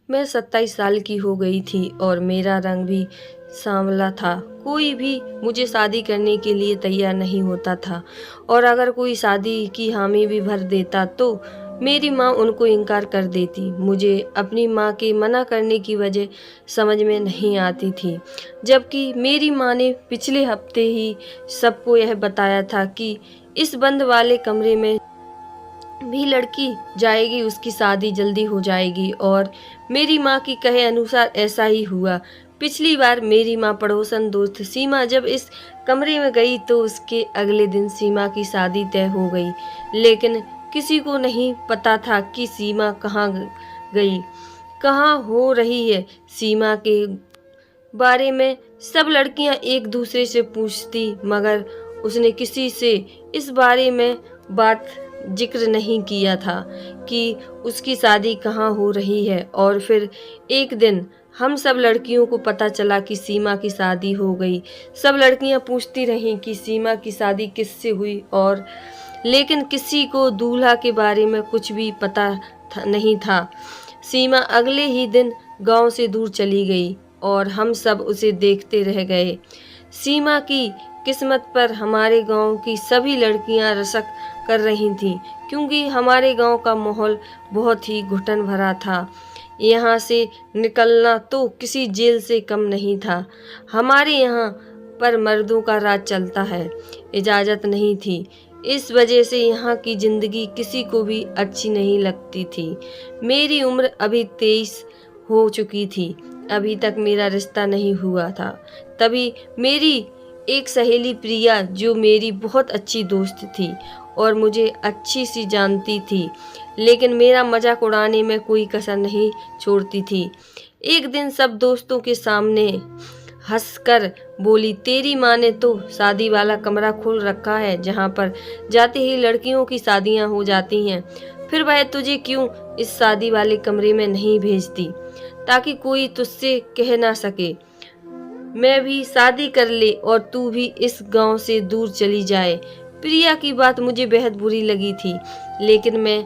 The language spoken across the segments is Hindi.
मैं 27 साल की हो गई थी और मेरा रंग भी सांवला था। कोई भी मुझे शादी करने के लिए तैयार नहीं होता था और अगर कोई शादी की हामी भी भर देता तो मेरी माँ उनको इनकार कर देती। मुझे अपनी माँ के मना करने की वजह समझ में नहीं आती थी, जबकि मेरी माँ ने पिछले हफ्ते ही सबको यह बताया था कि इस बंद वाले कमरे में भी लड़की जाएगी, उसकी शादी जल्दी हो जाएगी और मेरी माँ की कहे अनुसार ऐसा ही हुआ। पिछली बार मेरी माँ पड़ोसन दोस्त सीमा जब इस कमरे में गई तो उसके अगले दिन सीमा की शादी तय हो गई, लेकिन किसी को नहीं पता था कि सीमा कहाँ गई, कहाँ हो रही है। सीमा के बारे में सब लड़कियां एक दूसरे से पूछती, मगर उसने किसी से इस बारे में बात जिक्र नहीं किया था कि उसकी शादी कहाँ हो रही है। और फिर एक दिन हम सब लड़कियों को पता चला कि सीमा की शादी हो गई। सब लड़कियां पूछती रहीं कि सीमा की शादी किससे हुई, और लेकिन किसी को दूल्हा के बारे में कुछ भी पता नहीं था। सीमा अगले ही दिन गांव से दूर चली गई और हम सब उसे देखते रह गए। सीमा की किस्मत पर हमारे गांव की सभी लड़कियां रशक कर रही थीं, क्योंकि हमारे गांव का माहौल बहुत ही घुटन भरा था। यहाँ से निकलना तो किसी जेल से कम नहीं था। हमारे यहाँ पर मर्दों का राज चलता है, इजाज़त नहीं थी। इस वजह से यहाँ की ज़िंदगी किसी को भी अच्छी नहीं लगती थी। मेरी उम्र अभी 23 हो चुकी थी, अभी तक मेरा रिश्ता नहीं हुआ था। तभी मेरी एक सहेली प्रिया, जो मेरी बहुत अच्छी दोस्त थी और मुझे अच्छी सी जानती थी, लेकिन मेरा मजाक उड़ाने में कोई कसर नहीं छोड़ती थी, एक दिन सब दोस्तों के सामने हंसकर बोली, तेरी माँ ने तो शादी वाला कमरा खोल रखा है जहाँ पर जाते ही लड़कियों की शादियाँ हो जाती हैं। फिर वह तुझे क्यों इस शादी वाले कमरे में नहीं भेजती, ताकि कोई तुझसे कह ना सके मैं भी शादी कर ले और तू भी इस गांव से दूर चली जाए। प्रिया की बात मुझे बेहद बुरी लगी थी, लेकिन मैं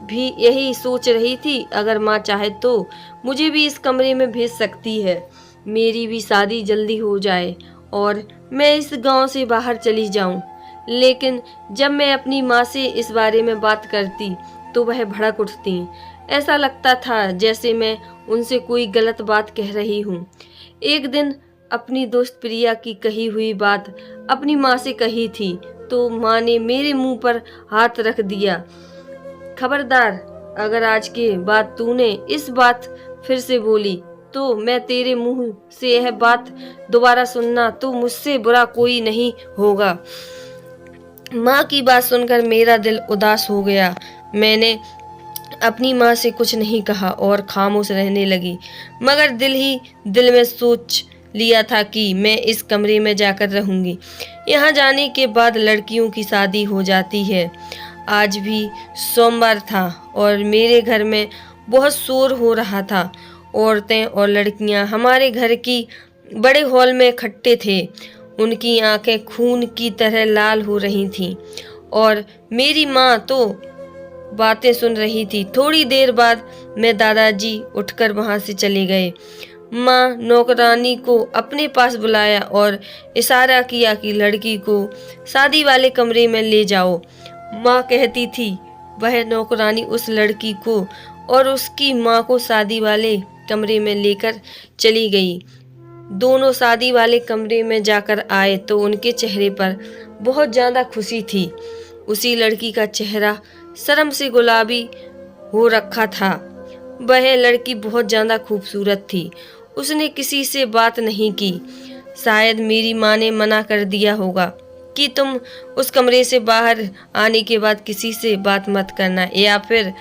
भी यही सोच रही थी, अगर माँ चाहे तो मुझे भी इस कमरे में भेज सकती है। मेरी भी शादी जल्दी हो जाए और मैं इस गांव से बाहर चली जाऊं। लेकिन जब मैं अपनी माँ से इस बारे में बात करती तो वह भड़क उठती। ऐसा लगता था जैसे मैं उनसे कोई गलत बात कह रही हूँ। एक दिन अपनी दोस्त प्रिया की कही हुई बात अपनी माँ से कही थी तो माँ ने मेरे मुंह पर हाथ रख दिया। खबरदार, अगर आज के बाद तूने इस बात फिर से बोली तो मैं तेरे मुंह से यह बात दोबारा सुनना, तो मुझसे बुरा कोई नहीं होगा। माँ की बात सुनकर मेरा दिल उदास हो गया। मैंने अपनी माँ से कुछ नहीं कहा और खामोश रहने लगी, मगर दिल ही दिल में सोच लिया था कि मैं इस कमरे में जाकर रहूंगी। यहाँ जाने के बाद लड़कियों की शादी हो जाती है। आज भी सोमवार था और मेरे घर में बहुत शोर हो रहा था। औरतें और लड़कियाँ हमारे घर की बड़े हॉल में इकट्ठे थे। उनकी आंखें खून की तरह लाल हो रही थीं और मेरी माँ तो बातें सुन रही थी। थोड़ी देर बाद मैं दादाजी उठकर वहां से चले गए। माँ नौकरानी को अपने पास बुलाया और इशारा किया कि लड़की को शादी वाले कमरे में ले जाओ। माँ कहती थी। वह नौकरानी उस लड़की को और उसकी माँ को शादी वाले कमरे में लेकर चली गई। दोनों शादी वाले कमरे में जाकर आए तो उनके चेहरे पर बहुत ज़्यादा खुशी थी। उसी लड़की का चेहरा शर्म से गुलाबी हो रखा था। वह लड़की बहुत ज़्यादा खूबसूरत थी। उसने किसी से बात नहीं की। शायद मेरी माँ ने मना कर दिया होगा कि तुम उस कमरे से बाहर आने के बाद किसी से बात मत करना, या फिर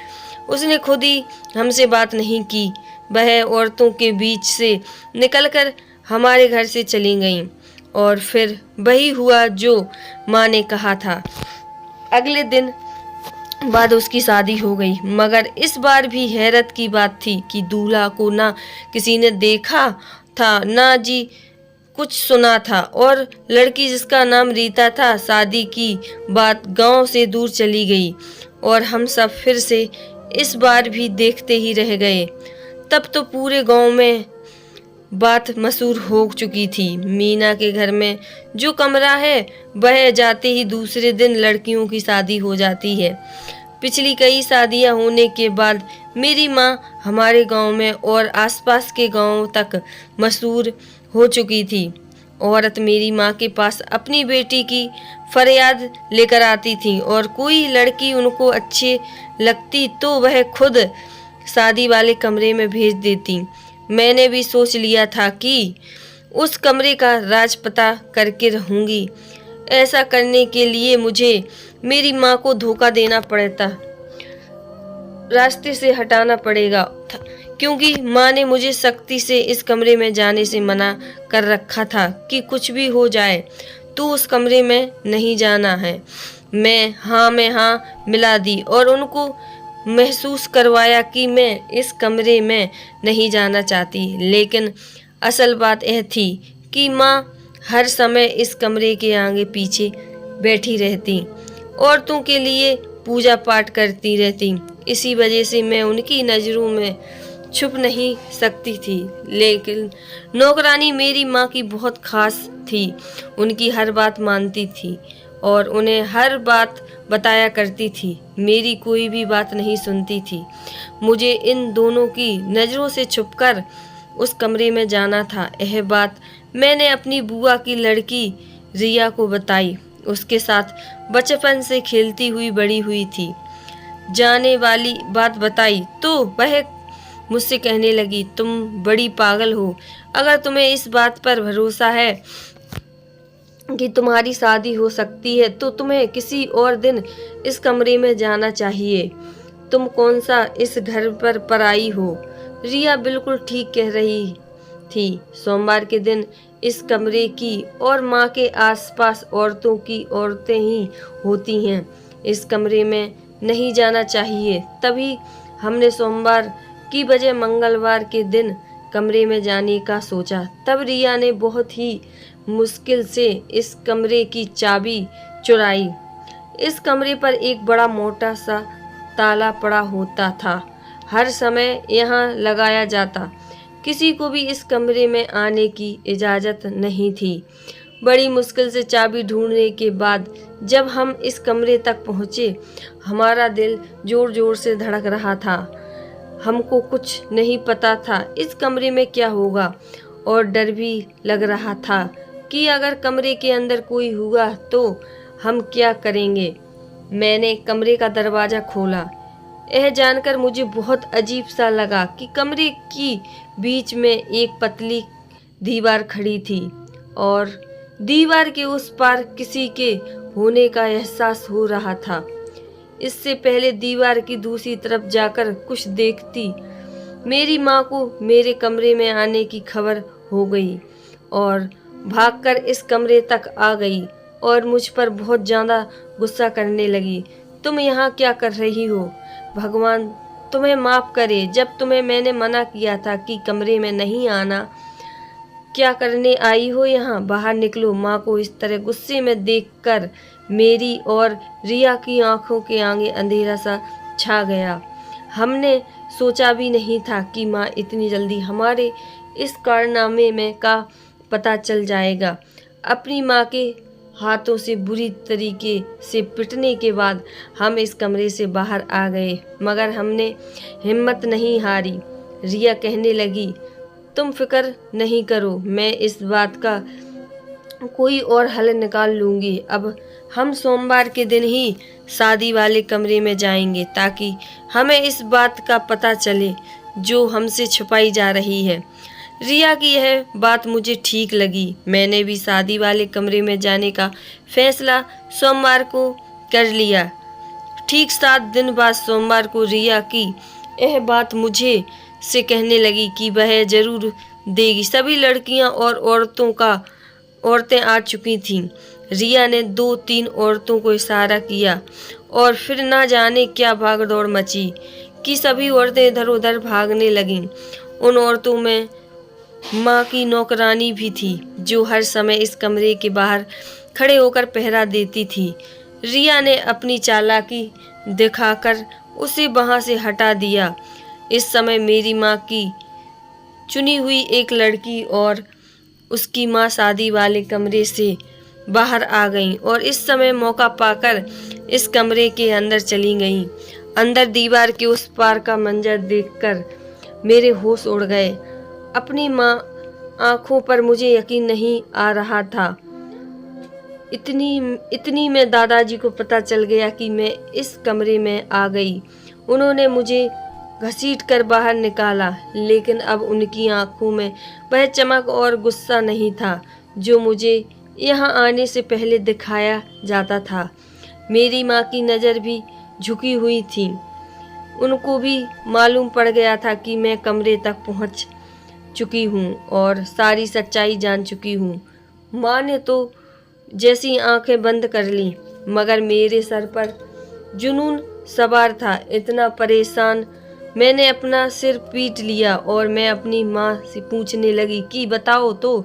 उसने खुद ही हमसे बात नहीं की। वह औरतों के बीच से निकलकर हमारे घर से चली गईं और फिर वही हुआ जो माँ ने कहा था। अगले दिन बाद उसकी शादी हो गई, मगर इस बार भी हैरत की बात थी कि दूल्हा को ना किसी ने देखा था ना जी कुछ सुना था, और लड़की जिसका नाम रीता था शादी की बात गांव से दूर चली गई और हम सब फिर से इस बार भी देखते ही रह गए। तब तो पूरे गांव में बात मशहूर हो चुकी थी। मीना के घर में जो कमरा है वह जाते ही दूसरे दिन लड़कियों की शादी हो जाती है। पिछली कई शादियां होने के बाद मेरी माँ हमारे गांव में और आसपास के गांव तक मशहूर हो चुकी थी। औरत मेरी माँ के पास अपनी बेटी की फरियाद लेकर आती थी और कोई लड़की उनको अच्छी लगती तो वह खुद शादी वाले कमरे में भेज देती। मैंने भी सोच लिया था कि उस कमरे का राज पता करके रहूंगी। ऐसा करने के लिए मुझे मेरी माँ को धोखा देना पड़ता, रास्ते से हटाना पड़ेगा था, क्योंकि माँ ने मुझे सख्ती से इस कमरे में जाने से मना कर रखा था कि कुछ भी हो जाए तो उस कमरे में नहीं जाना है। मैं हाँ मिला दी और उनको महसूस करवाया कि मैं इस कमरे में नहीं जाना चाहती। लेकिन असल बात यह थी कि माँ हर समय इस कमरे के आगे पीछे बैठी रहती, औरतों के लिए पूजा पाठ करती रहती। इसी वजह से मैं उनकी नज़रों में छुप नहीं सकती थी। लेकिन नौकरानी मेरी माँ की बहुत खास थी। उनकी हर बात मानती थी और उन्हें हर बात बताया करती थी। मेरी कोई भी बात नहीं सुनती थी। मुझे इन दोनों की नज़रों से छुपकर उस कमरे में जाना था। यह बात मैंने अपनी बुआ की लड़की रिया को बताई। उसके साथ बचपन से खेलती हुई बड़ी हुई थी। जाने वाली बात बताई तो वह मुझसे कहने लगी, तुम बड़ी पागल हो। अगर तुम्हें इस बात पर भरोसा है कि तुम्हारी शादी हो सकती है तो तुम्हें किसी और दिन इस कमरे में जाना चाहिए। तुम कौन सा इस घर पर पराई हो। रिया बिल्कुल ठीक कह रही थी। सोमवार के दिन इस कमरे की और माँ के आसपास औरतों की औरतें ही होती हैं। इस कमरे में नहीं जाना चाहिए। तभी हमने सोमवार की बजाय मंगलवार के दिन कमरे में जाने का सोचा। तब रिया ने बहुत ही मुश्किल से इस कमरे की चाबी चुराई। इस कमरे पर एक बड़ा मोटा सा ताला पड़ा होता था। हर समय यहाँ लगाया जाता। किसी को भी इस कमरे में आने की इजाज़त नहीं थी। बड़ी मुश्किल से चाबी ढूंढने के बाद जब हम इस कमरे तक पहुँचे, हमारा दिल जोर जोर से धड़क रहा था। हमको कुछ नहीं पता था इस कमरे में क्या होगा और डर भी लग रहा था कि अगर कमरे के अंदर कोई हुआ तो हम क्या करेंगे। मैंने कमरे का दरवाज़ा खोला। यह जानकर मुझे बहुत अजीब सा लगा कि कमरे की बीच में एक पतली दीवार खड़ी थी और दीवार के उस पार किसी के होने का एहसास हो रहा था। इससे पहले दीवार की दूसरी तरफ जाकर कुछ देखती, मेरी माँ को मेरे कमरे में आने की खबर हो गई और भागकर इस कमरे तक आ गई और मुझ पर बहुत ज़्यादा गुस्सा करने लगी। तुम यहाँ क्या कर रही हो? भगवान तुम्हें माफ़ करे। जब तुम्हें मैंने मना किया था कि कमरे में नहीं आना, क्या करने आई हो यहाँ? बाहर निकलो। माँ को इस तरह गुस्से में देखकर मेरी और रिया की आंखों के आगे अंधेरा सा छा गया। हमने सोचा भी नहीं था कि माँ इतनी जल्दी हमारे इस कारनामे में का पता चल जाएगा। अपनी माँ के हाथों से बुरी तरीके से पिटने के बाद हम इस कमरे से बाहर आ गए, मगर हमने हिम्मत नहीं हारी। रिया कहने लगी, तुम फिक्र नहीं करो, मैं इस बात का कोई और हल निकाल लूँगी। अब हम सोमवार के दिन ही शादी वाले कमरे में जाएंगे ताकि हमें इस बात का पता चले जो हमसे छुपाई जा रही है। रिया की यह बात मुझे ठीक लगी। मैंने भी शादी वाले कमरे में जाने का फैसला सोमवार को कर लिया। ठीक 7 दिन बाद सोमवार को रिया की यह बात मुझे से कहने लगी कि वह जरूर देगी। सभी लड़कियां और औरतें आ चुकी थीं। रिया ने 2-3 औरतों को इशारा किया और फिर ना जाने क्या भागदौड़ मची कि सभी औरतें इधर उधर भागने लगीं। उन औरतों में माँ की नौकरानी भी थी जो हर समय इस कमरे के बाहर खड़े होकर पहरा देती थी। रिया ने अपनी चालाकी दिखाकर उसे वहाँ से हटा दिया। इस समय मेरी माँ की चुनी हुई एक लड़की और उसकी माँ शादी वाले कमरे से बाहर आ गईं और इस समय मौका पाकर इस कमरे के अंदर चली गईं। अंदर दीवार के उस पार का मंजर देखकर मेरे होश उड़ गए। अपनी माँ आंखों पर मुझे यकीन नहीं आ रहा था। इतनी में दादाजी को पता चल गया कि मैं इस कमरे में आ गई। उन्होंने मुझे घसीटकर बाहर निकाला, लेकिन अब उनकी आंखों में वह चमक और गुस्सा नहीं था जो मुझे यहाँ आने से पहले दिखाया जाता था। मेरी माँ की नज़र भी झुकी हुई थी। उनको भी मालूम पड़ गया था कि मैं कमरे तक पहुँच चुकी हूँ और सारी सच्चाई जान चुकी हूँ। माँ ने तो जैसी आंखें बंद कर ली, मगर मेरे सर पर जुनून सवार था। इतना परेशान मैंने अपना सिर पीट लिया और मैं अपनी माँ से पूछने लगी कि बताओ तो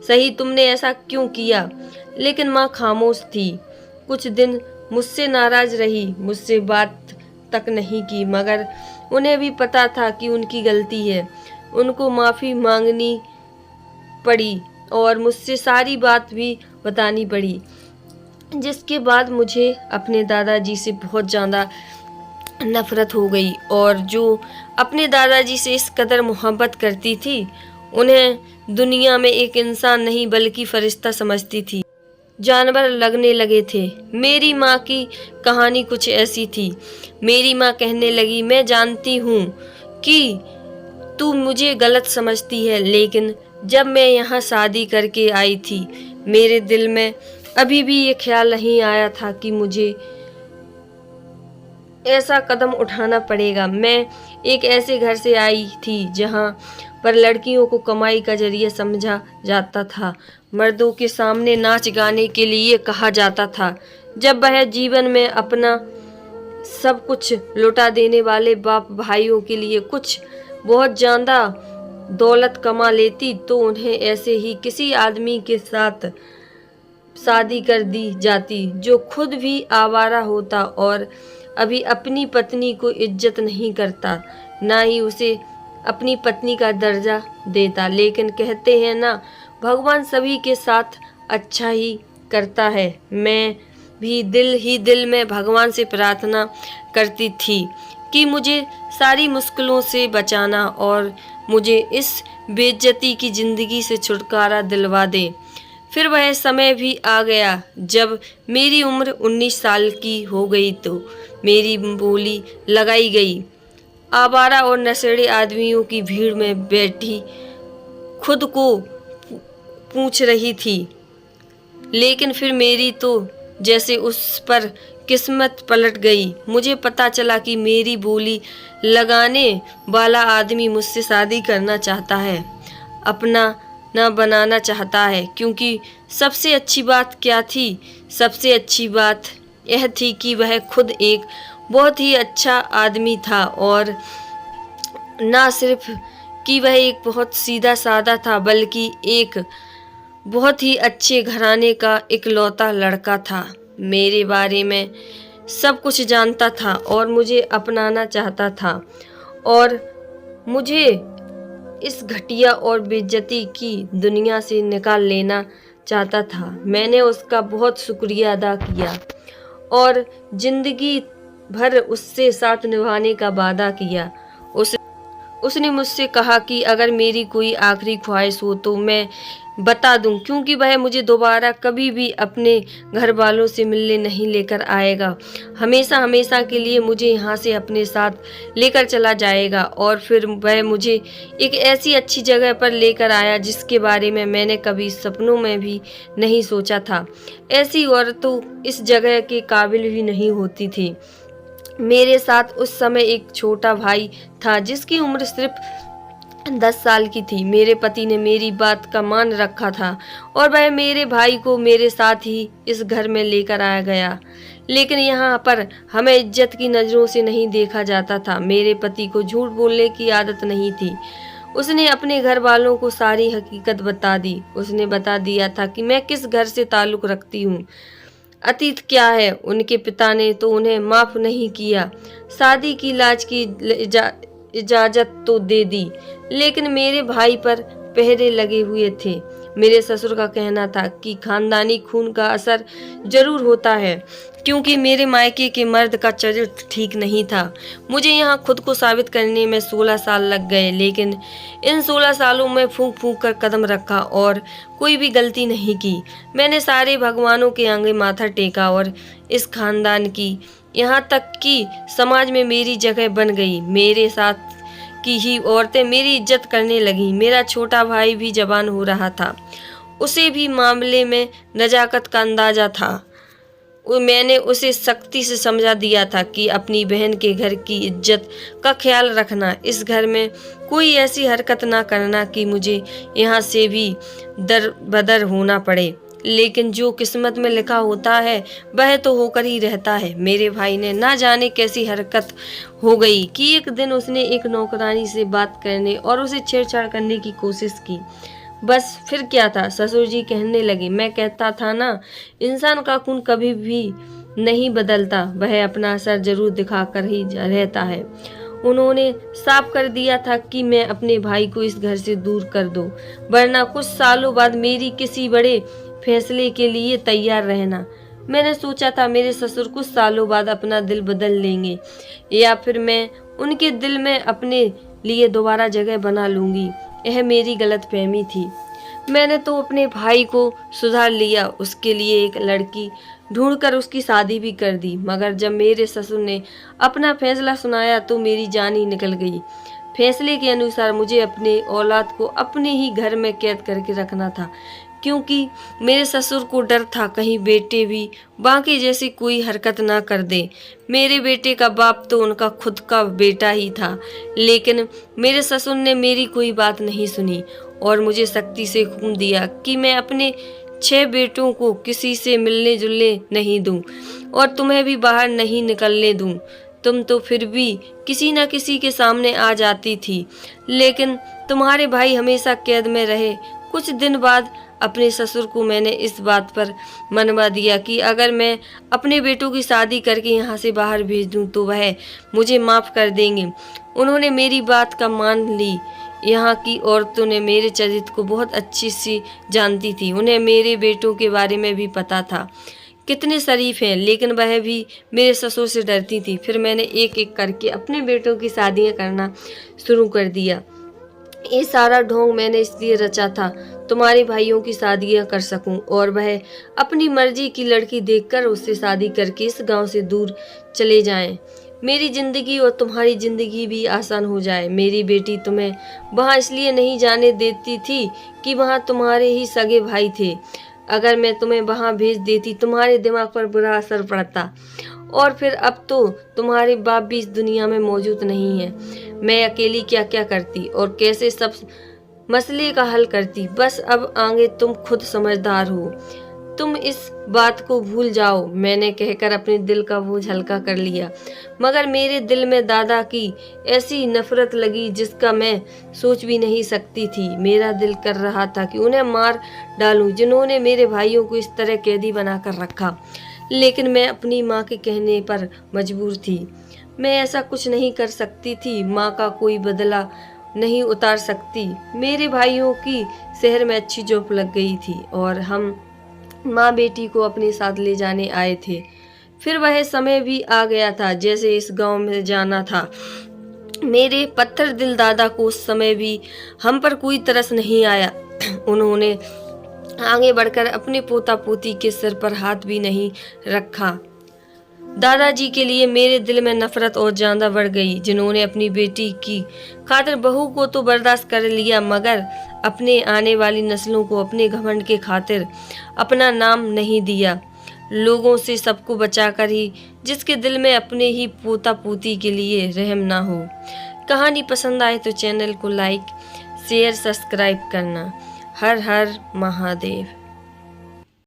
सही, तुमने ऐसा क्यों किया। लेकिन माँ खामोश थी। कुछ दिन मुझसे नाराज रही, मुझसे बात तक नहीं की, मगर उन्हें भी पता था कि उनकी गलती है। उनको माफ़ी मांगनी पड़ी और मुझसे सारी बात भी बतानी पड़ी, जिसके बाद मुझे अपने दादाजी से बहुत ज़्यादा नफरत हो गई। और जो अपने दादाजी से इस कदर मोहब्बत करती थी, उन्हें दुनिया में एक इंसान नहीं बल्कि फरिश्ता समझती थी। जानवर लगने लगे थे। मेरी माँ की कहानी कुछ ऐसी थी। मेरी माँ कहने लगी, मैं जानती हूँ कि तू मुझे गलत समझती है, लेकिन जब मैं यहाँ शादी करके आई थी, मेरे दिल में अभी भी ये ख्याल नहीं आया था कि मुझे ऐसा कदम उठाना पड़ेगा। मैं एक ऐसे घर से आई थी जहाँ पर लड़कियों को कमाई का जरिया समझा जाता था, मर्दों के सामने नाच गाने के लिए कहा जाता था। जब वह जीवन में अपना सब कुछ लुटा देने वाले बाप भाइयों के लिए कुछ बहुत ज़्यादा दौलत कमा लेती, तो उन्हें ऐसे ही किसी आदमी के साथ शादी कर दी जाती जो खुद भी आवारा होता और अभी अपनी पत्नी को इज्जत नहीं करता, ना ही उसे अपनी पत्नी का दर्जा देता। लेकिन कहते हैं ना, भगवान सभी के साथ अच्छा ही करता है। मैं भी दिल ही दिल में भगवान से प्रार्थना करती थी कि मुझे सारी मुश्किलों से बचाना और मुझे इस बेइज्जती की ज़िंदगी से छुटकारा दिलवा दे। फिर वह समय भी आ गया जब मेरी उम्र 19 साल की हो गई, तो मेरी बोली लगाई गई। आवारा और नशेड़ी आदमियों की भीड़ में बैठी खुद को पूछ रही थी। लेकिन फिर मेरी तो जैसे उस पर किस्मत पलट गई। मुझे पता चला कि मेरी बोली लगाने वाला आदमी मुझसे शादी करना चाहता है, अपना ना बनाना चाहता है। क्योंकि सबसे अच्छी बात क्या थी? सबसे अच्छी बात यह थी कि वह खुद एक बहुत ही अच्छा आदमी था, और ना सिर्फ कि वह एक बहुत सीधा साधा था, बल्कि एक बहुत ही अच्छे घराने का इकलौता लड़का था। मेरे बारे में सब कुछ जानता था और मुझे अपनाना चाहता था, और मुझे इस घटिया और बेइज्जती की दुनिया से निकाल लेना चाहता था। मैंने उसका बहुत शुक्रिया अदा किया और ज़िंदगी भर उससे साथ निभाने का वादा किया। उसने मुझसे कहा कि अगर मेरी कोई आखिरी ख्वाहिश हो तो मैं बता दूं, क्योंकि वह मुझे दोबारा कभी भी अपने घर वालों से मिलने नहीं लेकर आएगा। हमेशा हमेशा के लिए मुझे यहाँ से अपने साथ लेकर चला जाएगा। और फिर वह मुझे एक ऐसी अच्छी जगह पर लेकर आया जिसके बारे में मैंने कभी सपनों में भी नहीं सोचा था। ऐसी औरत तो इस जगह के काबिल भी नहीं होती थी। मेरे साथ उस समय एक छोटा भाई था जिसकी उम्र सिर्फ 10 साल की थी। मेरे पति ने मेरी बात का मान रखा था और वह मेरे भाई को मेरे साथ ही इस घर में लेकर आया गया। लेकिन यहाँ पर हमें इज्जत की नज़रों से नहीं देखा जाता था। मेरे पति को झूठ बोलने की आदत नहीं थी। उसने अपने घर वालों को सारी हकीकत बता दी। उसने बता दिया था कि मैं किस घर से ताल्लुक़ रखती हूँ, अतीत क्या है। उनके पिता ने तो उन्हें माफ़ नहीं किया। शादी की इजाजत तो दे दी, लेकिन मेरे भाई पर पहरे लगे हुए थे। मेरे ससुर का कहना था कि खानदानी खून का असर जरूर होता है, क्योंकि मेरे मायके के मर्द का चरित्र ठीक नहीं था। मुझे यहाँ खुद को साबित करने में 16 साल लग गए, लेकिन इन 16 सालों में फूंक फूंक कर कदम रखा और कोई भी गलती नहीं की। मैंने सारे भगवानों के आगे माथा टेका और इस खानदान की, यहाँ तक कि समाज में मेरी जगह बन गई। मेरे साथ की ही औरतें मेरी इज्जत करने लगी। मेरा छोटा भाई भी जवान हो रहा था, उसे भी मामले में नजाकत का अंदाजा था। मैंने उसे सख्ती से समझा दिया था कि अपनी बहन के घर की इज्जत का ख्याल रखना, इस घर में कोई ऐसी हरकत ना करना कि मुझे यहाँ से भी दर बदर होना पड़े। लेकिन जो किस्मत में लिखा होता है वह तो होकर ही रहता है। मेरे भाई ने ना जाने कैसी हरकत हो गई कि एक दिन उसने एक नौकरानी से बात करने और उसे छेड़छाड़ करने की कोशिश की। बस फिर क्या था, ससुर जी कहने लगे, मैं कहता था ना, इंसान का खून कभी भी नहीं बदलता, वह अपना असर जरूर दिखा कर ही रहता है। उन्होंने साफ कर दिया था कि मैं अपने भाई को इस घर से दूर कर दूं, वरना कुछ सालों बाद मेरी किसी बड़े फैसले के लिए तैयार रहना। मैंने सोचा था मेरे ससुर कुछ सालों बाद अपना दिल बदल लेंगे, या फिर मैं उनके दिल में अपने लिए दोबारा जगह बना लूंगी। यह मेरी गलतफहमी थी। मैंने तो अपने भाई को सुधार लिया, उसके लिए एक लड़की ढूंढकर उसकी शादी भी कर दी, मगर जब मेरे ससुर ने अपना फैसला सुनाया तो मेरी जान ही निकल गई। फैसले के अनुसार मुझे अपने औलाद को अपने ही घर में कैद करके रखना था, क्योंकि मेरे ससुर को डर था कहीं बेटे भी बाकी जैसी कोई हरकत ना कर दे। मेरे बेटे का बाप तो उनका खुद का बेटा ही था, लेकिन मेरे ससुर ने मेरी कोई बात नहीं सुनी और मुझे सख्ती से हुक्म दिया कि मैं अपने 6 बेटों को किसी से मिलने जुलने नहीं दूं और तुम्हें भी बाहर नहीं निकलने दूं। तुम तो फिर भी किसी न किसी के सामने आ जाती थी, लेकिन तुम्हारे भाई हमेशा कैद में रहे। कुछ दिन बाद अपने ससुर को मैंने इस बात पर मनवा दिया कि अगर मैं अपने बेटों की शादी करके यहाँ से बाहर भेज दूँ तो वह मुझे माफ़ कर देंगे। उन्होंने मेरी बात का मान ली। यहाँ की औरतों ने मेरे चरित्र को बहुत अच्छी सी जानती थी, उन्हें मेरे बेटों के बारे में भी पता था कितने शरीफ हैं, लेकिन वह भी मेरे ससुर से डरती थी। फिर मैंने एक एक करके अपने बेटों की शादियाँ करना शुरू कर दिया। ये सारा ढोंग मैंने इसलिए रचा था तुम्हारे भाइयों की शादियां कर सकूं और वह अपनी मर्जी की लड़की देखकर उससे शादी करके इस गांव से दूर चले जाएं। मेरी जिंदगी और तुम्हारी जिंदगी भी आसान हो जाए। मेरी बेटी तुम्हें वहां इसलिए नहीं जाने देती थी कि वहां तुम्हारे ही सगे भाई थे। अगर मैं तुम्हें वहां भेज देती तुम्हारे दिमाग पर बुरा असर पड़ता, और फिर अब तो तुम्हारे बाप भी इस दुनिया में मौजूद नहीं है। मैं अकेली क्या क्या करती और कैसे सब मसले का हल करती। बस अब आगे तुम खुद समझदार हो, तुम इस बात को भूल जाओ। मैंने कहकर अपने दिल का बोझ हल्का कर लिया, मगर मेरे दिल में दादा की ऐसी नफरत लगी जिसका मैं सोच भी नहीं सकती थी। मेरा दिल कर रहा था कि उन्हें मार डालूं जिन्होंने मेरे भाइयों को इस तरह कैदी बनाकर रखा, लेकिन मैं अपनी माँ के कहने पर मजबूर थी। मैं ऐसा कुछ नहीं कर सकती थी, माँ का कोई बदला नहीं उतार सकती। मेरे भाइयों की शहर में अच्छी जॉब लग गई थी और हम माँ बेटी को अपने साथ ले जाने आए थे। फिर वह समय भी आ गया था जैसे इस गांव में जाना था। मेरे पत्थर दिल दादा को उस समय भी हम पर कोई तरस नहीं आया। उन्होंने आगे बढ़कर अपने पोता पोती के सिर पर हाथ भी नहीं रखा। दादाजी के लिए मेरे दिल में नफरत और ज्यादा बढ़ गई, जिन्होंने अपनी बेटी की खातिर बहू को तो बर्दाश्त कर लिया, मगर अपने आने वाली नस्लों को अपने घमंड के खातिर अपना नाम नहीं दिया। लोगों से सबको बचाकर ही, जिसके दिल में अपने ही पोता पोती के लिए रहम ना हो। कहानी पसंद आए तो चैनल को लाइक शेयर सब्सक्राइब करना। हर हर महादेव।